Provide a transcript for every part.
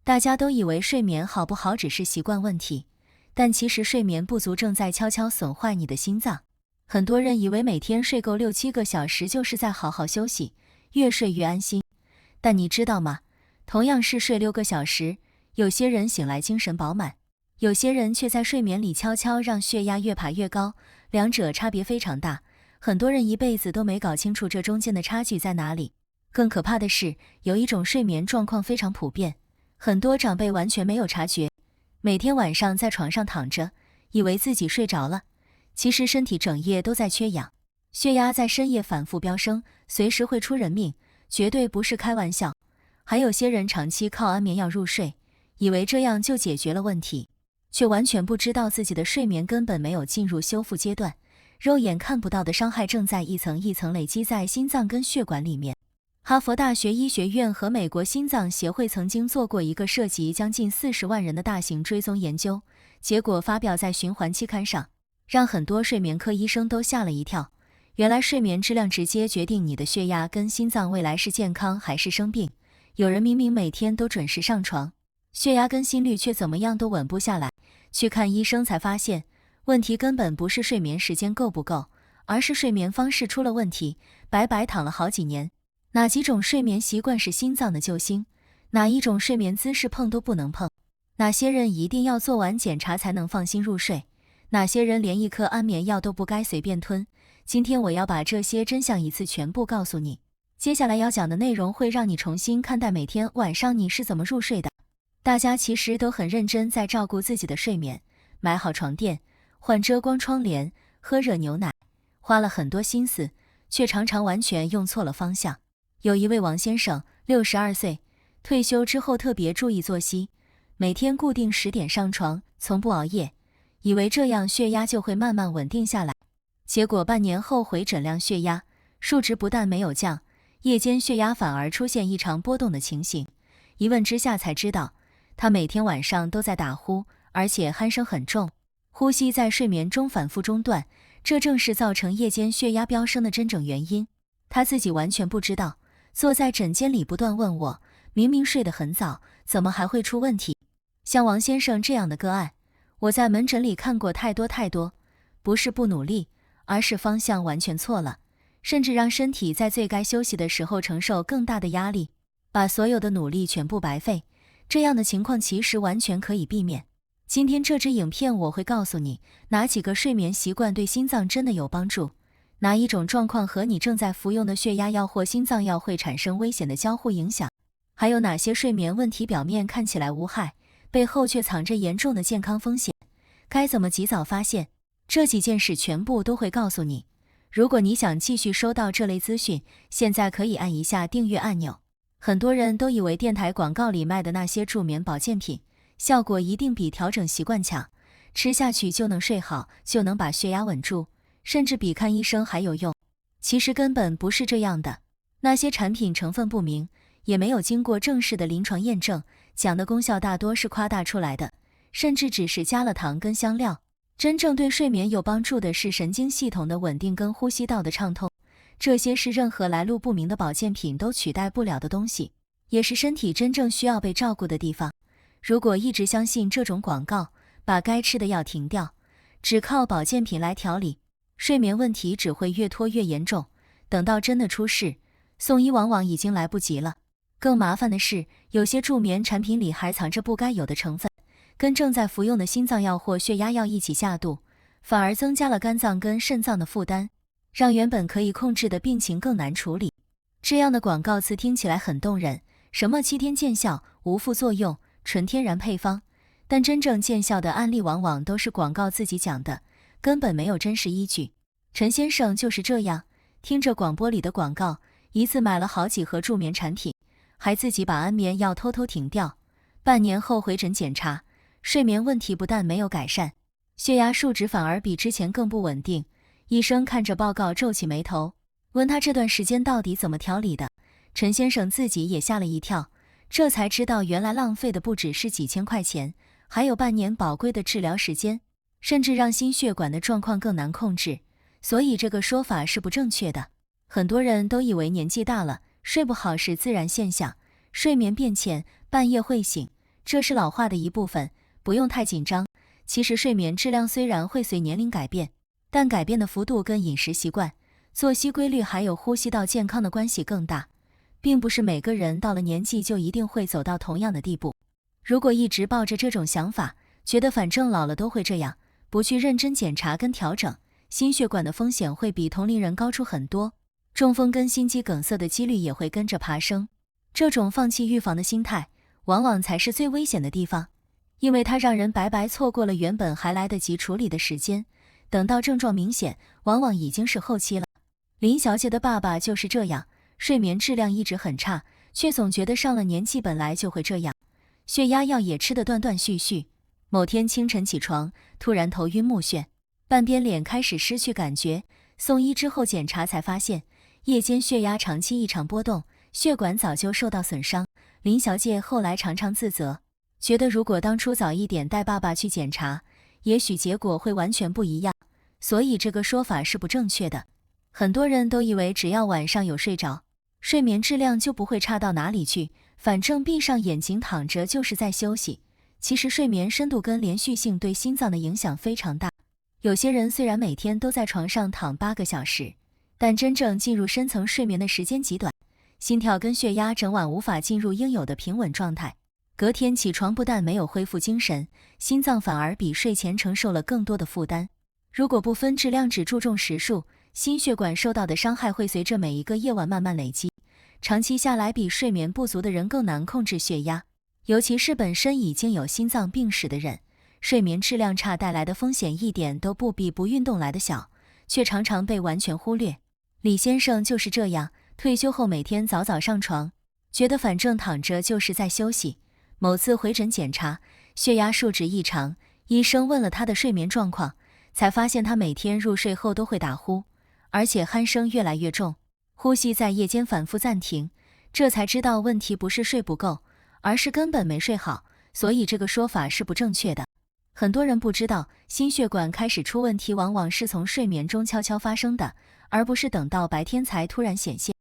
大家都以为睡眠好不好只是习惯问题，但其实睡眠不足正在悄悄损坏你的心脏。很多人以为每天睡够6-7个小时就是在好好休息，越睡越安心。但你知道吗？同样是睡6个小时，有些人醒来精神饱满，有些人却在睡眠里悄悄让血压越爬越高，两者差别非常大。很多人一辈子都没搞清楚这中间的差距在哪里。更可怕的是，有一种睡眠状况非常普遍，很多长辈完全没有察觉，每天晚上在床上躺着，以为自己睡着了，其实身体整夜都在缺氧，血压在深夜反复飙升，随时会出人命，绝对不是开玩笑。还有些人长期靠安眠药入睡，以为这样就解决了问题，却完全不知道自己的睡眠根本没有进入修复阶段，肉眼看不到的伤害正在一层一层累积在心脏跟血管里面。哈佛大学医学院和美国心脏协会曾经做过一个涉及将近40万人的大型追踪研究，结果发表在循环期刊上，让很多睡眠科医生都吓了一跳。原来睡眠质量直接决定你的血压跟心脏未来是健康还是生病。有人明明每天都准时上床，血压跟心率却怎么样都稳不下来，去看医生才发现，问题根本不是睡眠时间够不够，而是睡眠方式出了问题，白白躺了好几年。哪几种睡眠习惯是心脏的救星？哪一种睡眠姿势碰都不能碰？哪些人一定要做完检查才能放心入睡？哪些人连一颗安眠药都不该随便吞？今天我要把这些真相一次全部告诉你。接下来要讲的内容会让你重新看待每天晚上你是怎么入睡的。大家其实都很认真在照顾自己的睡眠，买好床垫，换遮光窗帘，喝热牛奶，花了很多心思，却常常完全用错了方向。有一位王先生，62岁，退休之后特别注意作息，每天固定10点上床，从不熬夜，以为这样血压就会慢慢稳定下来。结果半年后回诊量血压，数值不但没有降，夜间血压反而出现异常波动的情形。一问之下才知道，他每天晚上都在打呼，而且鼾声很重，呼吸在睡眠中反复中断，这正是造成夜间血压飙升的真正原因。他自己完全不知道，坐在诊间里不断问我，明明睡得很早，怎么还会出问题？像王先生这样的个案，我在门诊里看过太多，不是不努力，而是方向完全错了，甚至让身体在最该休息的时候承受更大的压力，把所有的努力全部白费。这样的情况其实完全可以避免。今天这支影片我会告诉你，哪几个睡眠习惯对心脏真的有帮助，哪一种状况和你正在服用的血压药或心脏药会产生危险的交互影响，还有哪些睡眠问题表面看起来无害，背后却藏着严重的健康风险，该怎么及早发现？这几件事全部都会告诉你。如果你想继续收到这类资讯，现在可以按一下订阅按钮。很多人都以为电台广告里卖的那些助眠保健品，效果一定比调整习惯强，吃下去就能睡好，就能把血压稳住，甚至比看医生还有用。其实根本不是这样的，那些产品成分不明，也没有经过正式的临床验证，讲的功效大多是夸大出来的，甚至只是加了糖跟香料。真正对睡眠有帮助的是神经系统的稳定跟呼吸道的畅通，这些是任何来路不明的保健品都取代不了的东西，也是身体真正需要被照顾的地方。如果一直相信这种广告，把该吃的药停掉，只靠保健品来调理，睡眠问题只会越拖越严重，等到真的出事，送医往往已经来不及了。更麻烦的是，有些助眠产品里还藏着不该有的成分，跟正在服用的心脏药或血压药一起下肚，反而增加了肝脏跟肾脏的负担，让原本可以控制的病情更难处理。这样的广告词听起来很动人，什么7天见效、无副作用、纯天然配方，但真正见效的案例往往都是广告自己讲的，根本没有真实依据。陈先生就是这样，听着广播里的广告，一次买了好几盒助眠产品，还自己把安眠药偷偷停掉。半年后回诊检查，睡眠问题不但没有改善，血压数值反而比之前更不稳定。医生看着报告皱起眉头，问他这段时间到底怎么调理的。陈先生自己也吓了一跳，这才知道原来浪费的不只是几千块钱，还有半年宝贵的治疗时间，甚至让心血管的状况更难控制。所以这个说法是不正确的。很多人都以为年纪大了，睡不好是自然现象，睡眠变浅，半夜会醒，这是老化的一部分，不用太紧张。其实睡眠质量虽然会随年龄改变，但改变的幅度跟饮食习惯、作息规律还有呼吸道健康的关系更大，并不是每个人到了年纪就一定会走到同样的地步。如果一直抱着这种想法，觉得反正老了都会这样，不去认真检查跟调整，心血管的风险会比同龄人高出很多，中风跟心肌梗塞的几率也会跟着爬升。这种放弃预防的心态，往往才是最危险的地方，因为它让人白白错过了原本还来得及处理的时间，等到症状明显，往往已经是后期了。林小姐的爸爸就是这样，睡眠质量一直很差，却总觉得上了年纪本来就会这样，血压药也吃得断断续续。某天清晨起床，突然头晕目眩，半边脸开始失去感觉，送医之后检查才发现，夜间血压长期异常波动，血管早就受到损伤。林小姐后来常常自责，觉得如果当初早一点带爸爸去检查，也许结果会完全不一样。所以这个说法是不正确的。很多人都以为只要晚上有睡着，睡眠质量就不会差到哪里去，反正闭上眼睛躺着就是在休息。其实睡眠深度跟连续性对心脏的影响非常大。有些人虽然每天都在床上躺8个小时，但真正进入深层睡眠的时间极短，心跳跟血压整晚无法进入应有的平稳状态。隔天起床不但没有恢复精神，心脏反而比睡前承受了更多的负担。如果不分质量只注重时数，心血管受到的伤害会随着每一个夜晚慢慢累积，长期下来比睡眠不足的人更难控制血压。尤其是本身已经有心脏病史的人，睡眠质量差带来的风险一点都不比不运动来的小，却常常被完全忽略。李先生就是这样，退休后每天早早上床，觉得反正躺着就是在休息。某次回诊检查，血压数值异常，医生问了他的睡眠状况，才发现他每天入睡后都会打呼，而且鼾声越来越重，呼吸在夜间反复暂停。这才知道问题不是睡不够，而是根本没睡好，所以这个说法是不正确的。很多人不知道，心血管开始出问题往往是从睡眠中悄悄发生的，而不是等到白天才突然显现。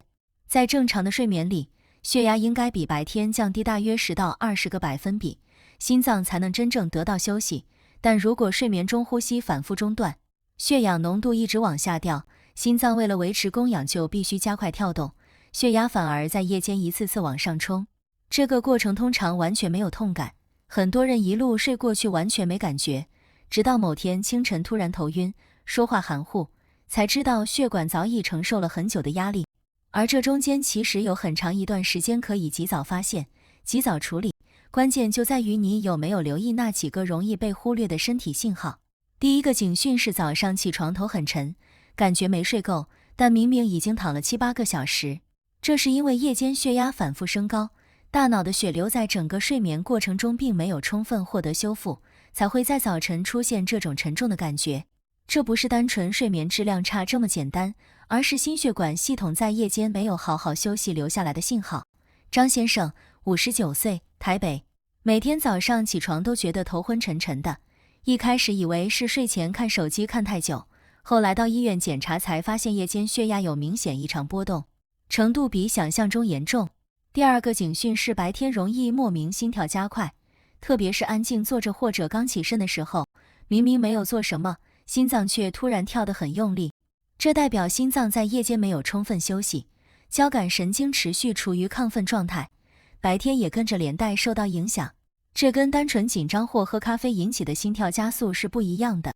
在正常的睡眠里，血压应该比白天降低大约10到20个百分比，心脏才能真正得到休息。但如果睡眠中呼吸反复中断，血氧浓度一直往下掉，心脏为了维持供氧就必须加快跳动，血压反而在夜间一次次往上冲。这个过程通常完全没有痛感，很多人一路睡过去完全没感觉，直到某天清晨突然头晕，说话含糊，才知道血管早已承受了很久的压力。而这中间其实有很长一段时间可以及早发现、及早处理，关键就在于你有没有留意那几个容易被忽略的身体信号。第一个警讯是早上起床头很沉，感觉没睡够，但明明已经躺了7、8个小时。这是因为夜间血压反复升高，大脑的血流在整个睡眠过程中并没有充分获得修复，才会在早晨出现这种沉重的感觉。这不是单纯睡眠质量差这么简单，而是心血管系统在夜间没有好好休息留下来的信号。张先生，59岁，台北，每天早上起床都觉得头昏沉沉的，一开始以为是睡前看手机看太久，后来到医院检查才发现夜间血压有明显异常波动，程度比想象中严重。第二个警讯是白天容易莫名心跳加快，特别是安静坐着或者刚起身的时候，明明没有做什么，心脏却突然跳得很用力，这代表心脏在夜间没有充分休息，交感神经持续处于亢奋状态，白天也跟着连带受到影响。这跟单纯紧张或喝咖啡引起的心跳加速是不一样的，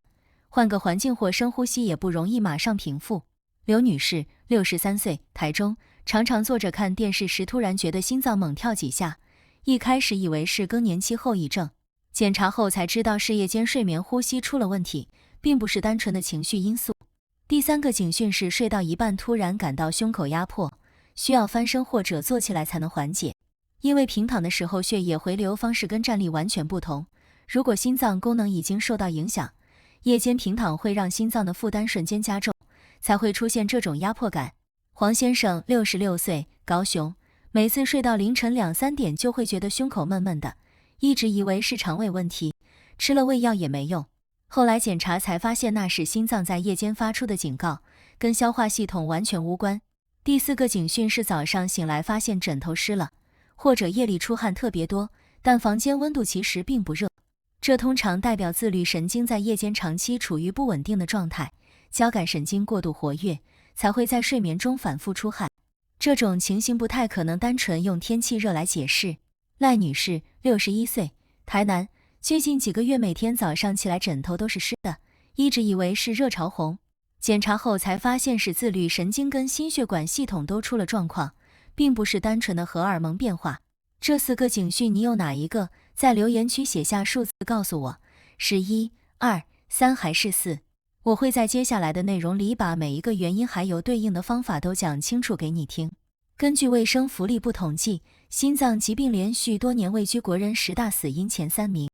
换个环境或深呼吸也不容易马上平复。刘女士，63岁，台中，常常坐着看电视时突然觉得心脏猛跳几下，一开始以为是更年期后遗症，检查后才知道是夜间睡眠呼吸出了问题，并不是单纯的情绪因素。第三个警讯是睡到一半突然感到胸口压迫，需要翻身或者坐起来才能缓解。因为平躺的时候血液回流方式跟站立完全不同，如果心脏功能已经受到影响，夜间平躺会让心脏的负担瞬间加重，才会出现这种压迫感。黄先生，66岁，高雄，每次睡到凌晨2、3点就会觉得胸口闷闷的，一直以为是肠胃问题，吃了胃药也没用。后来检查才发现那是心脏在夜间发出的警告，跟消化系统完全无关。第四个警讯是早上醒来发现枕头湿了，或者夜里出汗特别多，但房间温度其实并不热，这通常代表自律神经在夜间长期处于不稳定的状态，交感神经过度活跃，才会在睡眠中反复出汗。这种情形不太可能单纯用天气热来解释。赖女士，61岁，台南，最近几个月每天早上起来枕头都是湿的，一直以为是热潮红，检查后才发现是自律神经跟心血管系统都出了状况，并不是单纯的荷尔蒙变化。这4个警讯你有哪一个？在留言区写下数字告诉我，是1、2、3还是4？我会在接下来的内容里把每一个原因还有对应的方法都讲清楚给你听。根据卫生福利部统计，心脏疾病连续多年位居国人10大死因前3名，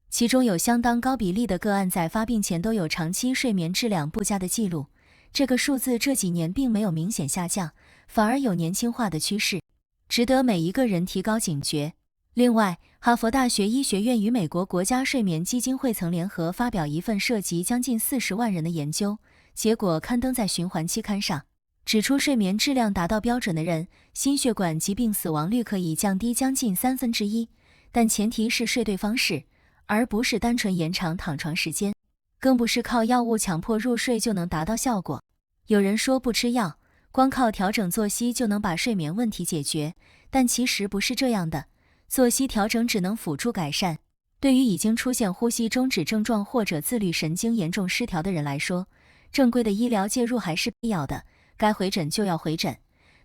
其中有相当高比例的个案在发病前都有长期睡眠质量不佳的记录。这个数字这几年并没有明显下降，反而有年轻化的趋势，值得每一个人提高警觉。另外，哈佛大学医学院与美国国家睡眠基金会曾联合发表一份涉及将近40万人的研究，结果刊登在循环期刊上，指出睡眠质量达到标准的人，心血管疾病死亡率可以降低将近1/3，但前提是睡对方式，而不是单纯延长躺床时间，更不是靠药物强迫入睡就能达到效果。有人说不吃药，光靠调整作息就能把睡眠问题解决，但其实不是这样的。作息调整只能辅助改善，对于已经出现呼吸中止症状或者自律神经严重失调的人来说，正规的医疗介入还是必要的，该回诊就要回诊，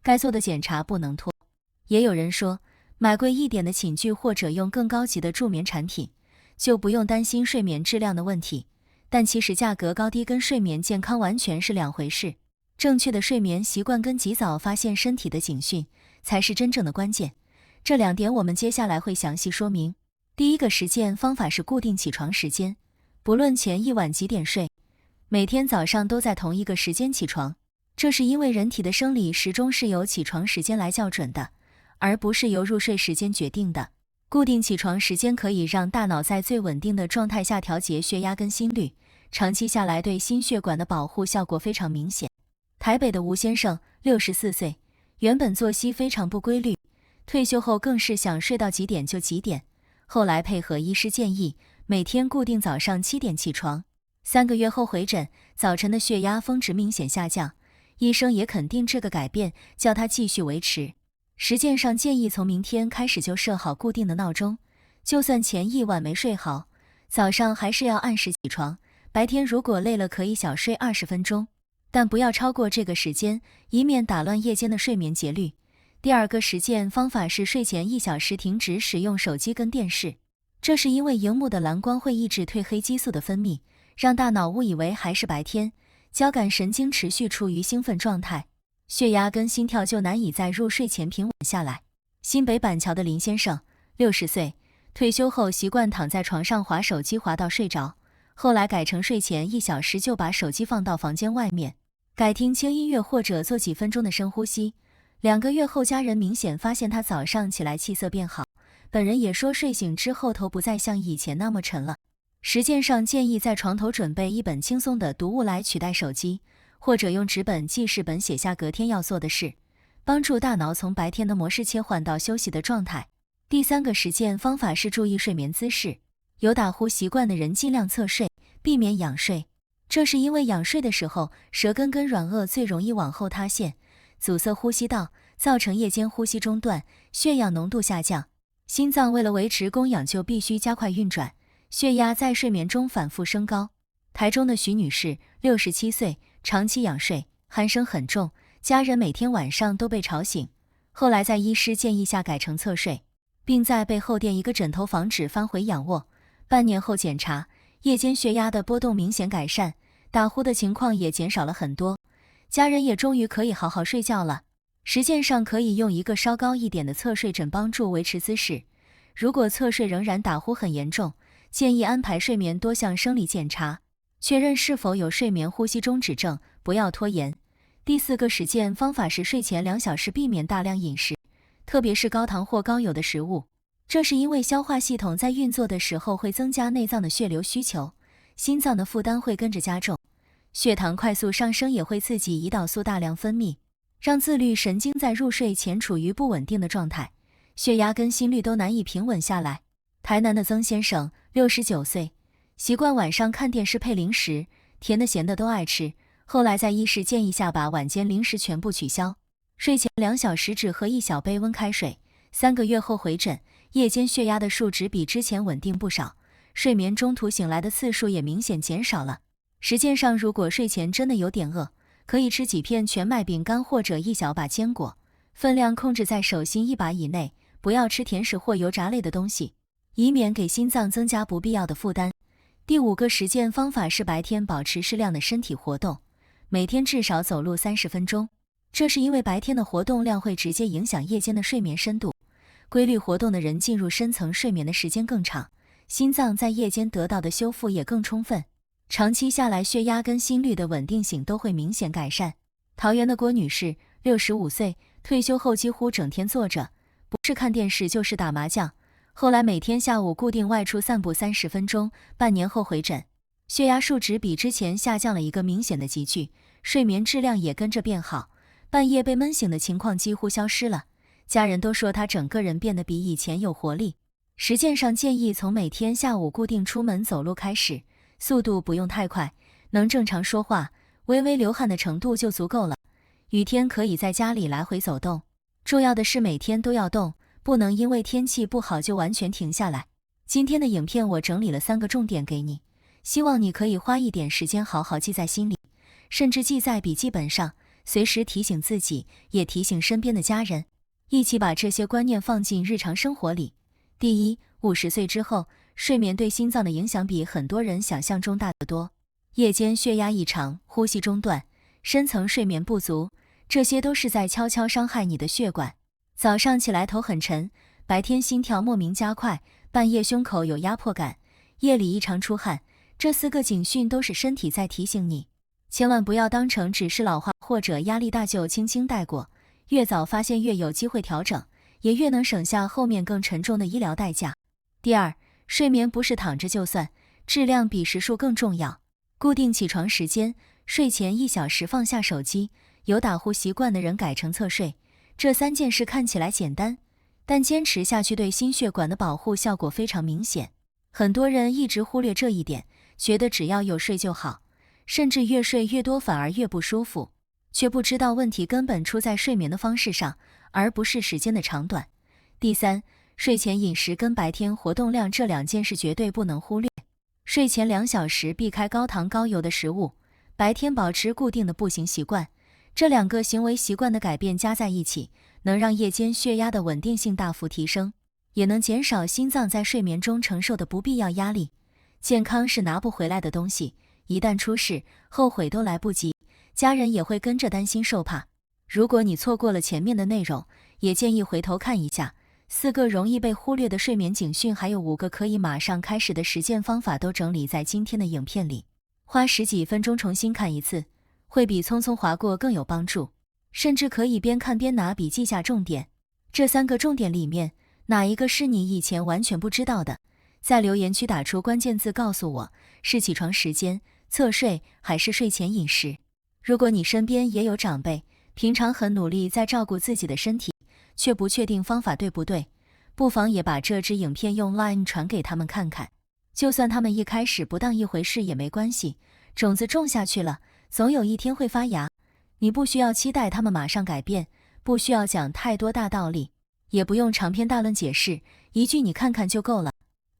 该做的检查不能拖。也有人说，买贵一点的寝具或者用更高级的助眠产品，就不用担心睡眠质量的问题，但其实价格高低跟睡眠健康完全是两回事。正确的睡眠习惯跟及早发现身体的警讯，才是真正的关键。这2点我们接下来会详细说明。第一个实践方法是固定起床时间，不论前一晚几点睡，每天早上都在同一个时间起床。这是因为人体的生理时钟是由起床时间来校准的，而不是由入睡时间决定的。固定起床时间可以让大脑在最稳定的状态下调节血压跟心率，长期下来对心血管的保护效果非常明显。台北的吴先生，64岁，原本作息非常不规律，退休后更是想睡到几点就几点，后来配合医师建议，每天固定早上7点起床。3个月后回诊，早晨的血压峰值明显下降，医生也肯定这个改变，叫他继续维持。实践上建议从明天开始就设好固定的闹钟，就算前一晚没睡好，早上还是要按时起床。白天如果累了可以小睡20分钟，但不要超过这个时间，以免打乱夜间的睡眠节律。第二个实践方法是睡前1小时停止使用手机跟电视，这是因为荧幕的蓝光会抑制褪黑激素的分泌，让大脑误以为还是白天，交感神经持续处于兴奋状态，血压跟心跳就难以在入睡前平稳下来。新北板桥的林先生，60岁，退休后习惯躺在床上滑手机滑到睡着，后来改成睡前1小时就把手机放到房间外面，改听轻音乐或者做几分钟的深呼吸。2个月后，家人明显发现他早上起来气色变好，本人也说睡醒之后头不再像以前那么沉了。实践上建议在床头准备一本轻松的读物来取代手机，或者用纸本记事本写下隔天要做的事，帮助大脑从白天的模式切换到休息的状态。第3个实践方法是注意睡眠姿势，有打呼习惯的人尽量侧睡，避免仰睡。这是因为仰睡的时候，舌根跟软腭最容易往后塌陷，阻塞呼吸道，造成夜间呼吸中断，血氧浓度下降。心脏为了维持供氧就必须加快运转，血压在睡眠中反复升高。台中的徐女士，67岁，长期仰睡，鼾声很重，家人每天晚上都被吵醒，后来在医师建议下改成侧睡，并在背后垫一个枕头防止翻回仰卧。半年后检查，夜间血压的波动明显改善，打呼的情况也减少了很多，家人也终于可以好好睡觉了。实践上可以用一个稍高一点的侧睡枕帮助维持姿势，如果侧睡仍然打呼很严重，建议安排睡眠多项生理检查，确认是否有睡眠呼吸中止症，不要拖延。第4个实践方法是睡前2小时避免大量饮食，特别是高糖或高油的食物，这是因为消化系统在运作的时候会增加内脏的血流需求，心脏的负担会跟着加重，血糖快速上升也会刺激胰岛素大量分泌，让自律神经在入睡前处于不稳定的状态，血压跟心率都难以平稳下来。台南的曾先生69岁，习惯晚上看电视配零食，甜的咸的都爱吃。后来在医师建议下，把晚间零食全部取消，睡前2小时只喝1小杯温开水。3个月后回诊，夜间血压的数值比之前稳定不少，睡眠中途醒来的次数也明显减少了。实践上，如果睡前真的有点饿，可以吃几片全麦饼干或者1小把坚果，分量控制在手心1把以内，不要吃甜食或油炸类的东西，以免给心脏增加不必要的负担。第5个实践方法是白天保持适量的身体活动，每天至少走路30分钟。这是因为白天的活动量会直接影响夜间的睡眠深度，规律活动的人进入深层睡眠的时间更长，心脏在夜间得到的修复也更充分，长期下来血压跟心率的稳定性都会明显改善。桃园的郭女士65岁，退休后几乎整天坐着，不是看电视就是打麻将，后来每天下午固定外出散步30分钟，半年后回诊，血压数值比之前下降了一个明显的急剧，睡眠质量也跟着变好，半夜被闷醒的情况几乎消失了。家人都说他整个人变得比以前有活力。实践上建议从每天下午固定出门走路开始，速度不用太快，能正常说话，微微流汗的程度就足够了。雨天可以在家里来回走动，重要的是每天都要动，不能因为天气不好就完全停下来。今天的影片我整理了3个重点给你，希望你可以花一点时间好好记在心里，甚至记在笔记本上，随时提醒自己，也提醒身边的家人，一起把这些观念放进日常生活里。第一，50岁之后，睡眠对心脏的影响比很多人想象中大得多。夜间血压异常、呼吸中断、深层睡眠不足，这些都是在悄悄伤害你的血管。早上起来头很沉，白天心跳莫名加快，半夜胸口有压迫感，夜里异常出汗，这4个警讯都是身体在提醒你，千万不要当成只是老化或者压力大就轻轻带过，越早发现越有机会调整，也越能省下后面更沉重的医疗代价。第二，睡眠不是躺着就算，质量比时数更重要。固定起床时间，睡前1小时放下手机，有打呼习惯的人改成侧睡。这3件事看起来简单，但坚持下去对心血管的保护效果非常明显。很多人一直忽略这一点，觉得只要有睡就好，甚至越睡越多反而越不舒服，却不知道问题根本出在睡眠的方式上，而不是时间的长短。第三，睡前饮食跟白天活动量这2件事绝对不能忽略。睡前2小时避开高糖高油的食物，白天保持固定的步行习惯，这2个行为习惯的改变加在一起，能让夜间血压的稳定性大幅提升，也能减少心脏在睡眠中承受的不必要压力。健康是拿不回来的东西，一旦出事，后悔都来不及，家人也会跟着担心受怕。如果你错过了前面的内容，也建议回头看一下，4个容易被忽略的睡眠警讯，还有5个可以马上开始的实践方法都整理在今天的影片里，花10几分钟重新看一次，会比匆匆划过更有帮助，甚至可以边看边拿笔记下重点。这3个重点里面，哪一个是你以前完全不知道的？在留言区打出关键字告诉我，是起床时间、侧睡还是睡前饮食？如果你身边也有长辈，平常很努力在照顾自己的身体，却不确定方法对不对，不妨也把这支影片用 LINE 传给他们看看。就算他们一开始不当一回事也没关系，种子种下去了，总有一天会发芽。你不需要期待他们马上改变，不需要讲太多大道理，也不用长篇大论解释，一句你看看就够了。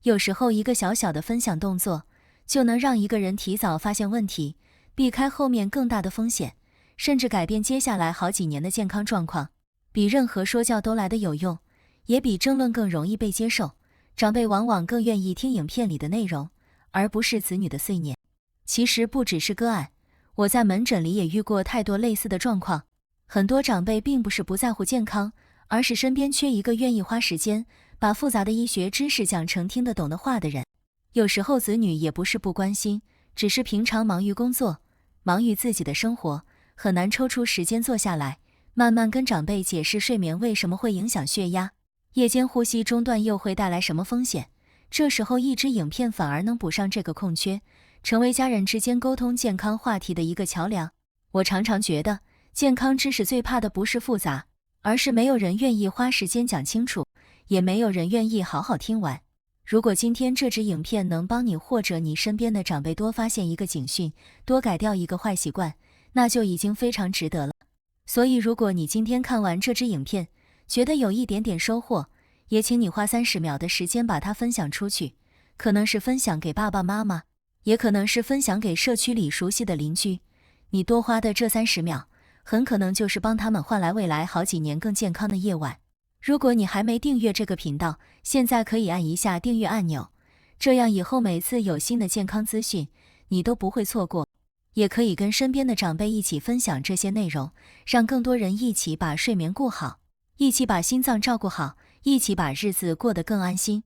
有时候一个小小的分享动作，就能让一个人提早发现问题，避开后面更大的风险，甚至改变接下来好几年的健康状况，比任何说教都来得有用，也比争论更容易被接受。长辈往往更愿意听影片里的内容，而不是子女的碎念。其实不只是个案，我在门诊里也遇过太多类似的状况。很多长辈并不是不在乎健康，而是身边缺一个愿意花时间把复杂的医学知识讲成听得懂的话的人。有时候子女也不是不关心，只是平常忙于工作，忙于自己的生活，很难抽出时间坐下来，慢慢跟长辈解释睡眠为什么会影响血压，夜间呼吸中断又会带来什么风险。这时候一支影片反而能补上这个空缺，成为家人之间沟通健康话题的一个桥梁。我常常觉得，健康知识最怕的不是复杂，而是没有人愿意花时间讲清楚，也没有人愿意好好听完。如果今天这支影片能帮你或者你身边的长辈多发现一个警讯，多改掉一个坏习惯，那就已经非常值得了。所以如果你今天看完这支影片，觉得有一点点收获，也请你花30秒的时间把它分享出去，可能是分享给爸爸妈妈，也可能是分享给社区里熟悉的邻居。你多花的这30秒，很可能就是帮他们换来未来好几年更健康的夜晚。如果你还没订阅这个频道，现在可以按一下订阅按钮，这样以后每次有新的健康资讯，你都不会错过。也可以跟身边的长辈一起分享这些内容，让更多人一起把睡眠顾好，一起把心脏照顾好，一起把日子过得更安心。